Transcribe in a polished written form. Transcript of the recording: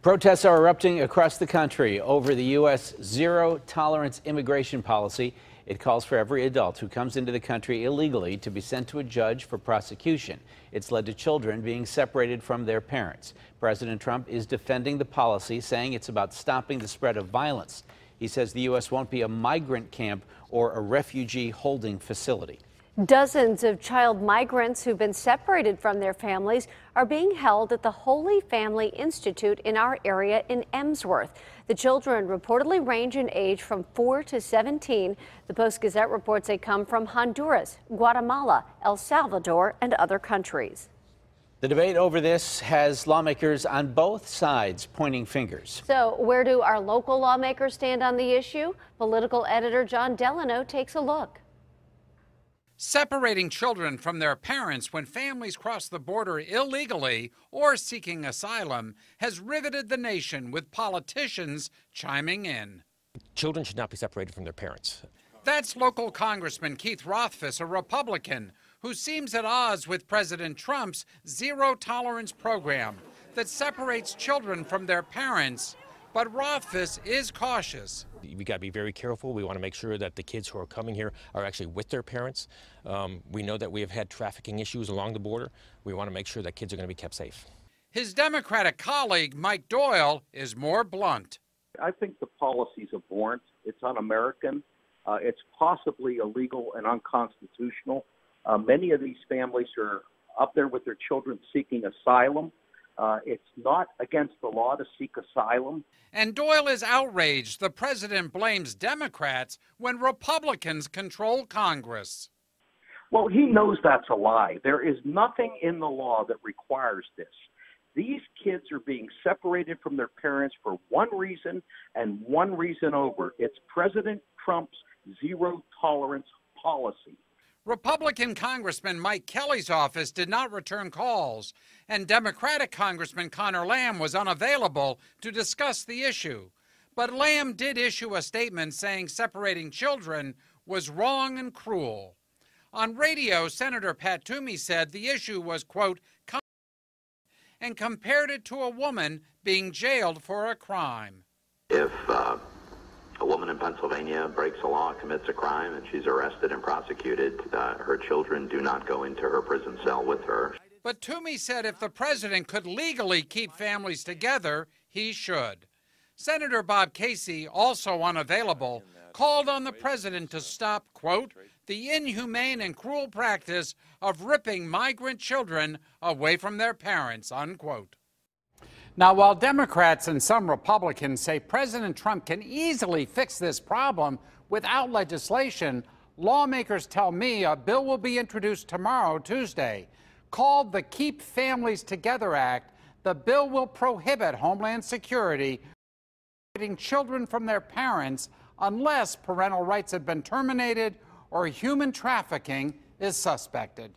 Protests are erupting across the country over the U.S. zero-tolerance immigration policy. It calls for every adult who comes into the country illegally to be sent to a judge for prosecution. It's led to children being separated from their parents. President Trump is defending the policy, saying it's about stopping the spread of violence. He says the U.S. won't be a migrant camp or a refugee holding facility. Dozens of child migrants who've been separated from their families are being held at the Holy Family Institute in our area in Emsworth. The children reportedly range in age from 4 to 17. The Post-Gazette reports they come from Honduras, Guatemala, El Salvador, and other countries. The debate over this has lawmakers on both sides pointing fingers. So where do our local lawmakers stand on the issue? Political editor John Delano takes a look. Separating children from their parents when families cross the border illegally or seeking asylum has riveted the nation, with politicians chiming in. Children should not be separated from their parents. That's local Congressman Keith Rothfuss, a Republican, who seems at odds with President Trump's zero-tolerance program that separates children from their parents. But Rothfuss is cautious. We got to be very careful. We want to make sure that the kids who are coming here are actually with their parents. We know that we have had trafficking issues along the border. We want to make sure that kids are going to be kept safe. His Democratic colleague, Mike Doyle, is more blunt. I think the policy is abhorrent. It's un-American. It's possibly illegal and unconstitutional. Many of these families are up there with their children seeking asylum. It's not against the law to seek asylum. And Doyle is outraged the president blames Democrats when Republicans control Congress. Well, he knows that's a lie. There is nothing in the law that requires this. These kids are being separated from their parents for one reason and one reason over. It's President Trump's zero-tolerance policy. Republican Congressman Mike Kelly's office did not return calls, and Democratic Congressman Connor Lamb was unavailable to discuss the issue. But Lamb did issue a statement saying separating children was wrong and cruel. On radio, Senator Pat Toomey said the issue was, quote, and compared it to a woman being jailed for a crime. If a woman in Pennsylvania breaks a law, commits a crime, and she's arrested and prosecuted, her children do not go into her prison cell with her. But Toomey said if the president could legally keep families together, he should. Senator Bob Casey, also unavailable, called on the president to stop, quote, the inhumane and cruel practice of ripping migrant children away from their parents, unquote. Now, while Democrats and some Republicans say President Trump can easily fix this problem without legislation, lawmakers tell me a bill will be introduced tomorrow, Tuesday. Called the Keep Families Together Act, the bill will prohibit Homeland Security separating children from their parents unless parental rights have been terminated or human trafficking is suspected.